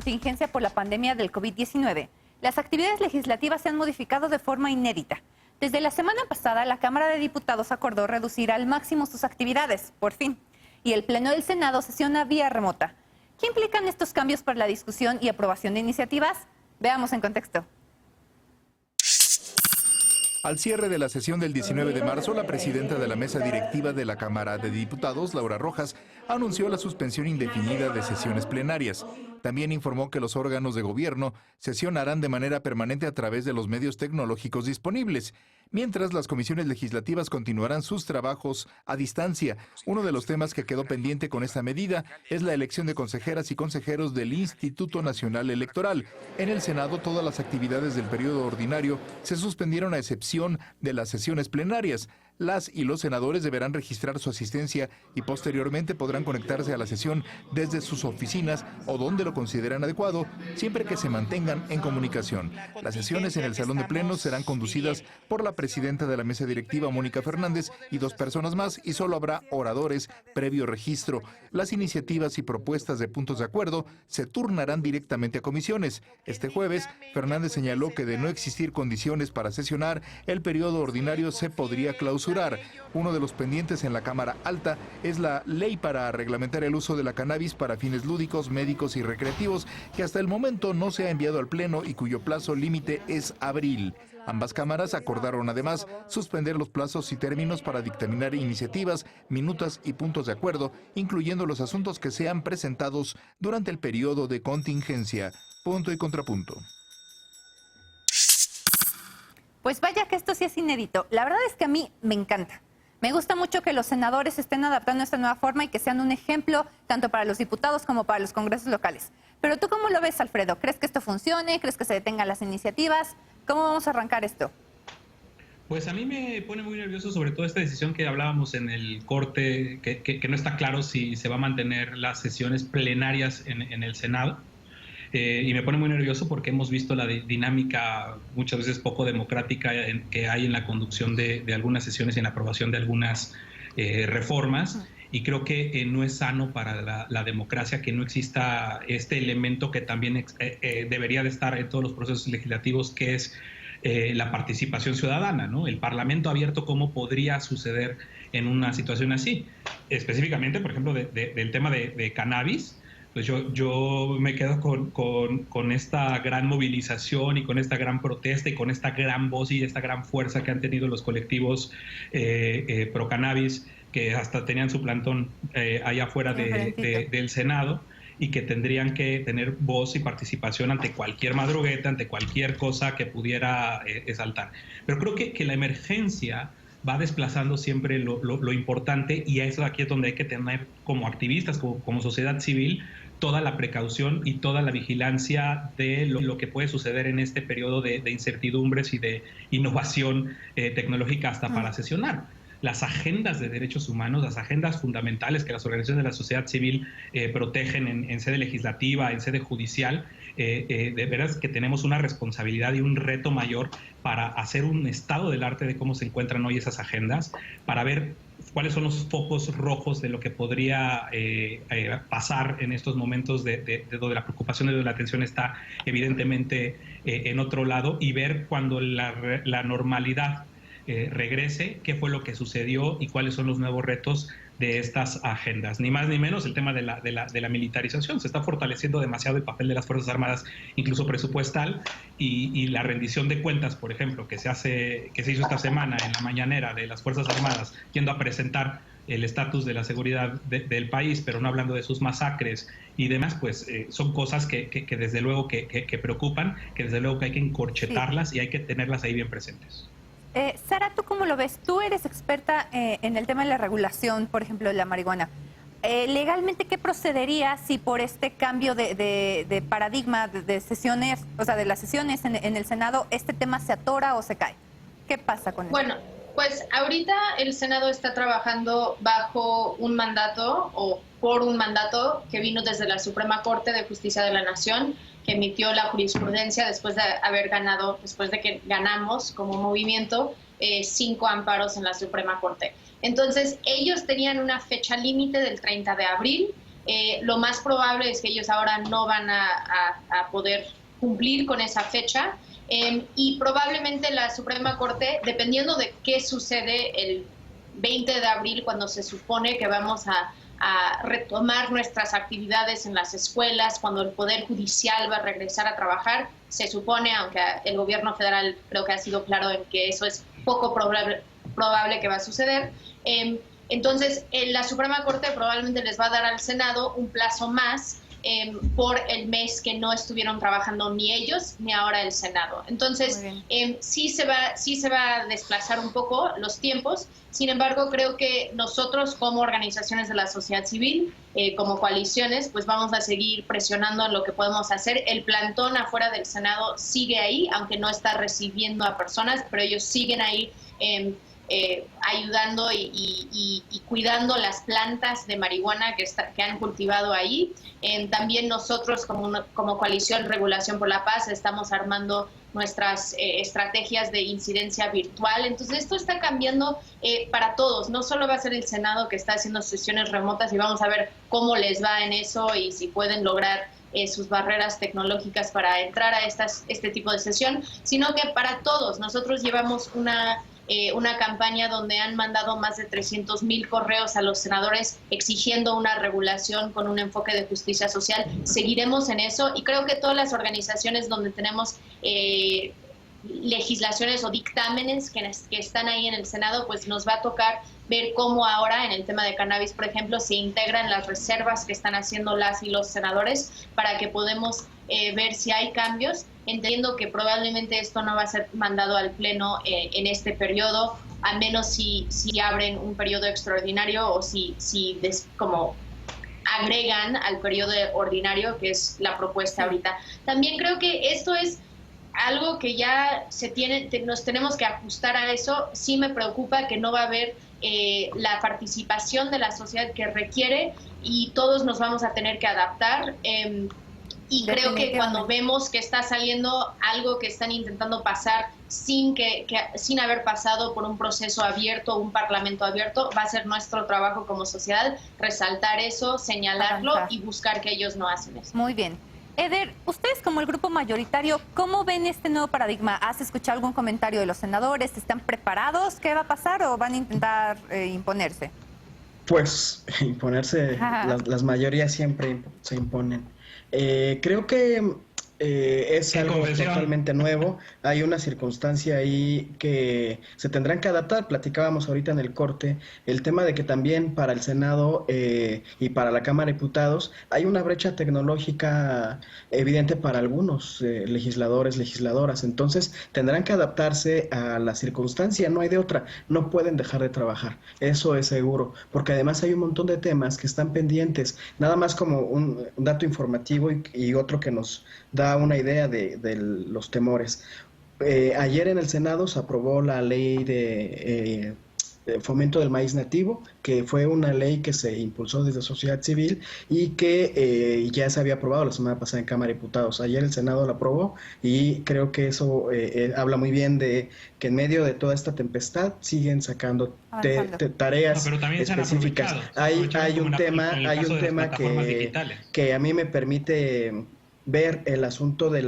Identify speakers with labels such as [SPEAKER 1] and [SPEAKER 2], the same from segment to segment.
[SPEAKER 1] contingencia por la pandemia del COVID-19, las actividades legislativas se han modificado de forma inédita. Desde la semana pasada, la Cámara de Diputados acordó reducir al máximo sus actividades, por fin, y el Pleno del Senado sesiona vía remota. ¿Qué implican estos cambios para la discusión y aprobación de iniciativas? Veamos en contexto.
[SPEAKER 2] Al cierre de la sesión del 19 de marzo, la presidenta de la mesa directiva de la Cámara de Diputados, Laura Rojas, anunció la suspensión indefinida de sesiones plenarias. También informó que los órganos de gobierno sesionarán de manera permanente a través de los medios tecnológicos disponibles, mientras las comisiones legislativas continuarán sus trabajos a distancia. Uno de los temas que quedó pendiente con esta medida es la elección de consejeras y consejeros del Instituto Nacional Electoral. En el Senado, todas las actividades del periodo ordinario se suspendieron a excepción de las sesiones plenarias. Las y los senadores deberán registrar su asistencia y posteriormente podrán conectarse a la sesión desde sus oficinas o donde lo consideren adecuado, siempre que se mantengan en comunicación. Las sesiones en el Salón de Plenos serán conducidas por la presidenta de la mesa directiva, Mónica Fernández, y 2 personas más, y solo habrá oradores previo registro. Las iniciativas y propuestas de puntos de acuerdo se turnarán directamente a comisiones. Este jueves, Fernández señaló que de no existir condiciones para sesionar, el periodo ordinario se podría clausurar. Uno de los pendientes en la Cámara Alta es la ley para reglamentar el uso de la cannabis para fines lúdicos, médicos y recreativos, que hasta el momento no se ha enviado al Pleno y cuyo plazo límite es abril. Ambas cámaras acordaron además suspender los plazos y términos para dictaminar iniciativas, minutas y puntos de acuerdo, incluyendo los asuntos que sean presentados durante el periodo de contingencia. Punto y contrapunto.
[SPEAKER 1] Pues vaya que esto sí es inédito. La verdad es que a mí me encanta. Me gusta mucho que los senadores estén adaptando a esta nueva forma y que sean un ejemplo tanto para los diputados como para los congresos locales. Pero ¿tú cómo lo ves, Alfredo? ¿Crees que esto funcione? ¿Crees que se detengan las iniciativas? ¿Cómo vamos a arrancar esto?
[SPEAKER 3] Pues a mí me pone muy nervioso sobre todo esta decisión que hablábamos en el corte, que no está claro si se va a mantener las sesiones plenarias en el Senado. Y me pone muy nervioso porque hemos visto la dinámica muchas veces poco democrática que hay en la conducción de algunas sesiones y en la aprobación de algunas reformas, y creo que no es sano para la democracia que no exista este elemento que también debería de estar en todos los procesos legislativos, que es la participación ciudadana, ¿no? El Parlamento abierto, ¿cómo podría suceder en una situación así? Específicamente, por ejemplo, del tema de cannabis. Pues yo me quedo con esta gran movilización y con esta gran protesta y con esta gran voz y esta gran fuerza que han tenido los colectivos pro cannabis, que hasta tenían su plantón allá afuera del Senado, y que tendrían que tener voz y participación ante cualquier madrugueta, ante cualquier cosa que pudiera saltar. Pero creo que la emergencia va desplazando siempre lo importante, y eso aquí es donde hay que tener como activistas, como sociedad civil, toda la precaución y toda la vigilancia de lo que puede suceder en este periodo de incertidumbres y de innovación tecnológica hasta para sesionar. Las agendas de derechos humanos, las agendas fundamentales que las organizaciones de la sociedad civil protegen en sede legislativa, en sede judicial, de veras que tenemos una responsabilidad y un reto mayor para hacer un estado del arte de cómo se encuentran hoy esas agendas, para ver cuáles son los focos rojos de lo que podría pasar en estos momentos de donde la preocupación y donde la atención está evidentemente en otro lado, y ver cuando la normalidad regrese, qué fue lo que sucedió y cuáles son los nuevos retos de estas agendas. Ni más ni menos el tema de la militarización. Se está fortaleciendo demasiado el papel de las Fuerzas Armadas, incluso presupuestal, y la rendición de cuentas, por ejemplo, que se hizo esta semana en la mañanera de las Fuerzas Armadas, yendo a presentar el estatus de la seguridad del país, pero no hablando de sus masacres y demás, pues son cosas que desde luego que preocupan, que desde luego que hay que encorchetarlas y hay que tenerlas ahí bien presentes.
[SPEAKER 1] Sara, ¿tú cómo lo ves? Tú eres experta en el tema de la regulación, por ejemplo, de la marihuana. Legalmente, ¿qué procedería si por este cambio de paradigma de sesiones, o sea, de las sesiones en el Senado, este tema se atora o se cae? ¿Qué pasa con eso?
[SPEAKER 4] Bueno, pues ahorita el Senado está trabajando bajo un mandato o por un mandato que vino desde la Suprema Corte de Justicia de la Nación, que emitió la jurisprudencia después de haber ganado, después de que ganamos como movimiento 5 amparos en la Suprema Corte. Entonces, ellos tenían una fecha límite del 30 de abril Lo más probable es que ellos ahora no van a poder cumplir con esa fecha. Y probablemente la Suprema Corte, dependiendo de qué sucede el 20 de abril, cuando se supone que vamos a retomar nuestras actividades en las escuelas, cuando el Poder Judicial va a regresar a trabajar, se supone, aunque el gobierno federal creo que ha sido claro en que eso es poco probable que va a suceder. Entonces, la Suprema Corte probablemente les va a dar al Senado un plazo más por el mes que no estuvieron trabajando ni ellos ni ahora el Senado. Entonces, sí se va a desplazar un poco los tiempos. Sin embargo, creo que nosotros como organizaciones de la sociedad civil, como coaliciones, pues vamos a seguir presionando en lo que podemos hacer. El plantón afuera del Senado sigue ahí, aunque no está recibiendo a personas, pero ellos siguen ahí ayudando y cuidando las plantas de marihuana que han cultivado ahí. También nosotros como Coalición Regulación por la Paz estamos armando nuestras estrategias de incidencia virtual. Entonces esto está cambiando para todos. No solo va a ser el Senado que está haciendo sesiones remotas y vamos a ver cómo les va en eso y si pueden lograr sus barreras tecnológicas para entrar a este tipo de sesión, sino que para todos. Nosotros llevamos una campaña donde han mandado más de 300,000 correos a los senadores exigiendo una regulación con un enfoque de justicia social. Seguiremos en eso y creo que todas las organizaciones donde tenemos legislaciones o dictámenes que están ahí en el Senado, pues nos va a tocar ver cómo ahora en el tema de cannabis, por ejemplo, se integran las reservas que están haciendo las y los senadores para que podamos ver si hay cambios. Entiendo que probablemente esto no va a ser mandado al Pleno en este periodo, a menos si abren un periodo extraordinario o si como agregan al periodo ordinario, que es la propuesta ahorita. También creo que esto es algo que ya nos tenemos que ajustar a eso. Sí me preocupa que no va a haber la participación de la sociedad que requiere y todos nos vamos a tener que adaptar. Y creo que cuando vemos que está saliendo algo que están intentando pasar sin haber pasado por un proceso abierto, un parlamento abierto, va a ser nuestro trabajo como sociedad resaltar eso, señalarlo y buscar que ellos no hacen eso.
[SPEAKER 1] Muy bien. Eder, ustedes como el grupo mayoritario, ¿cómo ven este nuevo paradigma? ¿Has escuchado algún comentario de los senadores? ¿Están preparados? ¿Qué va a pasar o van a intentar imponerse?
[SPEAKER 5] Pues imponerse, las mayorías siempre se imponen. Creo que es algo totalmente nuevo. Hay una circunstancia ahí que se tendrán que adaptar. Platicábamos ahorita en el corte el tema de que también para el Senado y para la Cámara de Diputados hay una brecha tecnológica evidente para algunos legisladores, legisladoras. Entonces tendrán que adaptarse a la circunstancia, no hay de otra. No pueden dejar de trabajar, eso es seguro, porque además hay un montón de temas que están pendientes. Nada más como un dato informativo y otro que nos da una idea de los temores. Ayer en el Senado se aprobó la ley de fomento del maíz nativo, que fue una ley que se impulsó desde sociedad civil y que ya se había aprobado la semana pasada en Cámara de Diputados. Ayer el Senado la aprobó y creo que eso habla muy bien de que en medio de toda esta tempestad siguen sacando tareas específicas. Hay un tema que a mí me permite ver el asunto de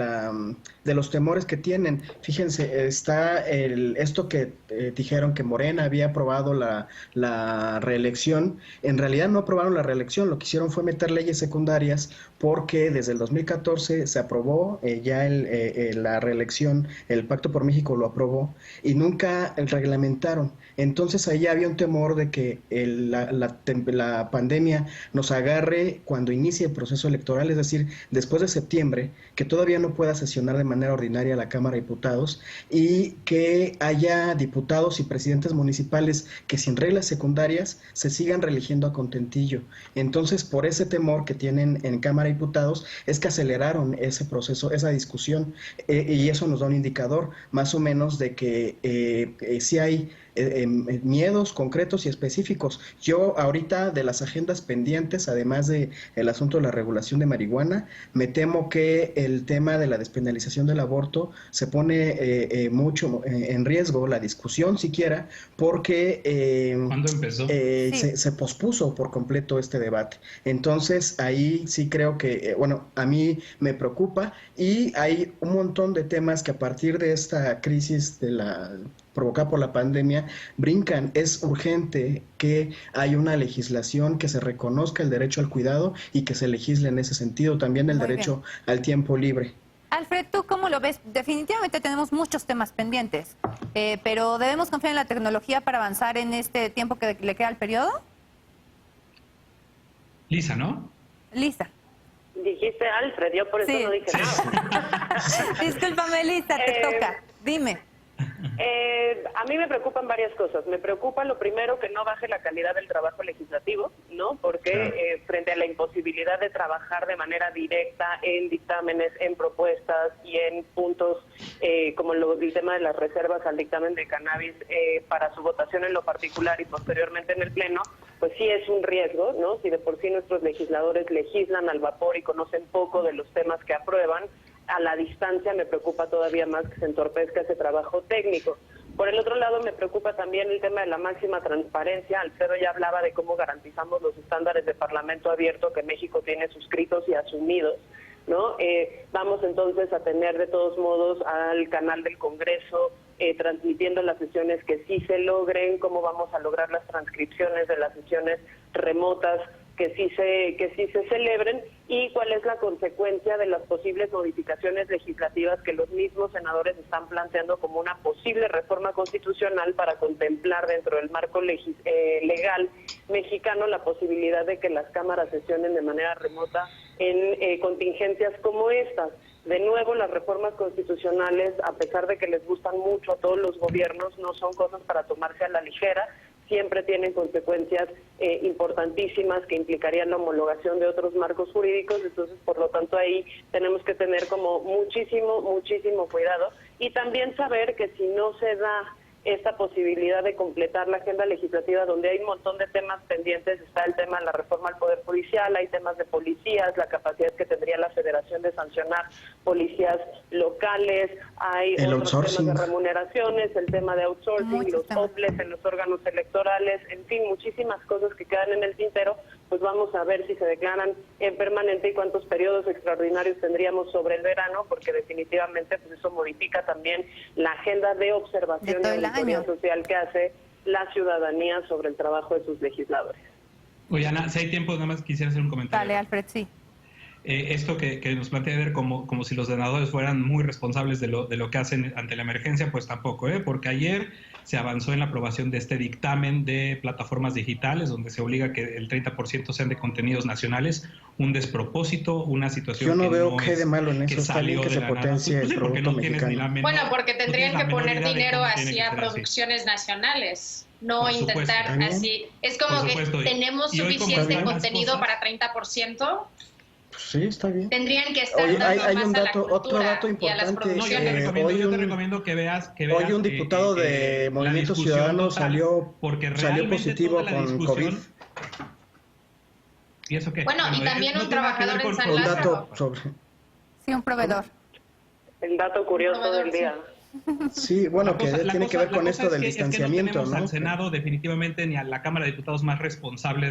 [SPEAKER 5] los temores que tienen. Fíjense, está esto que dijeron que Morena había aprobado la reelección. En realidad no aprobaron la reelección, lo que hicieron fue meter leyes secundarias porque desde el 2014 se aprobó ya la reelección, el Pacto por México lo aprobó y nunca reglamentaron. Entonces ahí había un temor de que la pandemia nos agarre cuando inicie el proceso electoral, es decir, después de septiembre, que todavía no pueda sesionar de manera ordinaria la Cámara de Diputados y que haya diputados y presidentes municipales que sin reglas secundarias se sigan reeligiendo a contentillo. Entonces, por ese temor que tienen en Cámara de Diputados es que aceleraron ese proceso, esa discusión, y eso nos da un indicador más o menos de que sí hay miedos concretos y específicos. Yo ahorita de las agendas pendientes, además de el asunto de la regulación de marihuana, me temo que el tema de la despenalización del aborto se pone mucho en riesgo, la discusión siquiera, porque
[SPEAKER 3] ¿Cuándo empezó?
[SPEAKER 5] Se pospuso por completo este debate. Entonces ahí sí creo que, bueno, a mí me preocupa, y hay un montón de temas que a partir de esta crisis provocada por la pandemia brincan. Es urgente que haya una legislación que se reconozca el derecho al cuidado y que se legisle en ese sentido, también el derecho al tiempo libre.
[SPEAKER 1] Alfred, ¿tú cómo lo ves? Definitivamente tenemos muchos temas pendientes, pero ¿debemos confiar en la tecnología para avanzar en este tiempo que le queda al periodo?
[SPEAKER 3] Lisa, ¿no?
[SPEAKER 1] Lisa.
[SPEAKER 6] Dijiste Alfred, yo por eso no dije nada.
[SPEAKER 1] Discúlpame, Lisa, te toca. Dime.
[SPEAKER 6] A mí me preocupan varias cosas. Me preocupa, lo primero, que no baje la calidad del trabajo legislativo, ¿no? Porque frente a la imposibilidad de trabajar de manera directa en dictámenes, en propuestas y en puntos como el tema de las reservas al dictamen de cannabis para su votación en lo particular y posteriormente en el Pleno, pues sí es un riesgo, ¿no? Si de por sí nuestros legisladores legislan al vapor y conocen poco de los temas que aprueban, a la distancia me preocupa todavía más que se entorpezca ese trabajo técnico. Por el otro lado, me preocupa también el tema de la máxima transparencia. Alfredo ya hablaba de cómo garantizamos los estándares de Parlamento abierto que México tiene suscritos y asumidos, ¿no? Vamos entonces a tener de todos modos al canal del Congreso transmitiendo las sesiones que sí se logren, cómo vamos a lograr las transcripciones de las sesiones remotas que sí se celebren, y cuál es la consecuencia de las posibles modificaciones legislativas que los mismos senadores están planteando como una posible reforma constitucional para contemplar dentro del marco legal mexicano la posibilidad de que las cámaras sesionen de manera remota en contingencias como estas. De nuevo, las reformas constitucionales, a pesar de que les gustan mucho a todos los gobiernos, no son cosas para tomarse a la ligera. Siempre tienen consecuencias importantísimas que implicarían la homologación de otros marcos jurídicos. Entonces, por lo tanto, ahí tenemos que tener como muchísimo cuidado, y también saber que si no se da esta posibilidad de completar la agenda legislativa, donde hay un montón de temas pendientes, está el tema de la reforma al Poder Judicial, hay temas de policías, la capacidad que tendría la Federación de sancionar policías locales, hay otros temas de remuneraciones, el tema de outsourcing, los soples en los órganos electorales, en fin, muchísimas cosas que quedan en el tintero. Pues vamos a ver si se declaran en permanente y cuántos periodos extraordinarios tendríamos sobre el verano, porque definitivamente pues eso modifica también la agenda de observación y auditoría social que hace la ciudadanía sobre el trabajo de sus legisladores.
[SPEAKER 3] Oye, Ana, si hay tiempo, nada más quisiera hacer un comentario.
[SPEAKER 1] Dale, Alfred, sí.
[SPEAKER 3] Esto que nos plantea ver como si los senadores fueran muy responsables de lo que hacen ante la emergencia, pues tampoco, porque ayer se avanzó en la aprobación de este dictamen de plataformas digitales, donde se obliga que el 30% sean de contenidos nacionales, un despropósito, una situación
[SPEAKER 5] yo no
[SPEAKER 3] que
[SPEAKER 5] veo
[SPEAKER 3] no
[SPEAKER 5] qué de malo en eso, está bien que se potencie el producto mexicano.
[SPEAKER 4] Bueno, porque tendrían que poner dinero hacia producciones nacionales, no intentar así. Es como que tenemos suficiente contenido para 30%.
[SPEAKER 5] Sí, está bien.
[SPEAKER 4] Tendrían que estar
[SPEAKER 5] hay un dato, otro dato importante.
[SPEAKER 3] No, yo te recomiendo que veas
[SPEAKER 5] hoy un diputado de Movimiento Ciudadano salió positivo con COVID.
[SPEAKER 3] ¿Y eso qué?
[SPEAKER 4] Bueno, y también un trabajador en San Lázaro.
[SPEAKER 1] Sí, un proveedor.
[SPEAKER 6] El dato curioso del día.
[SPEAKER 5] Sí, bueno, que tiene que ver con esto del distanciamiento,
[SPEAKER 3] ¿no? No tenemos al Senado definitivamente ni a la Cámara de Diputados más responsable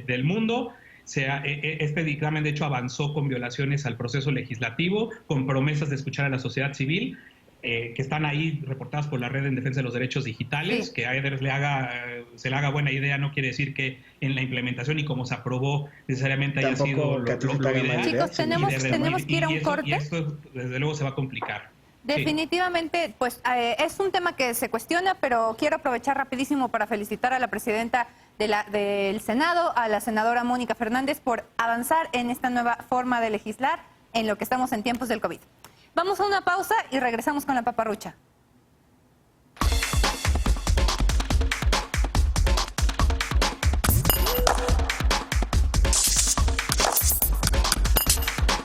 [SPEAKER 3] del mundo. Este dictamen, de hecho, avanzó con violaciones al proceso legislativo, con promesas de escuchar a la sociedad civil, que están ahí reportadas por la Red en Defensa de los Derechos Digitales. Sí. Que a Eder se le haga buena idea no quiere decir que en la implementación y como se aprobó necesariamente haya sido lo ideal.
[SPEAKER 1] Chicos, tenemos que ir a un corte.
[SPEAKER 3] Y esto, desde luego, se va a complicar.
[SPEAKER 1] Definitivamente, pues es un tema que se cuestiona, pero quiero aprovechar rapidísimo para felicitar a la presidenta del Senado, a la senadora Mónica Fernández, por avanzar en esta nueva forma de legislar en lo que estamos en tiempos del COVID. Vamos a una pausa y regresamos con la paparrucha.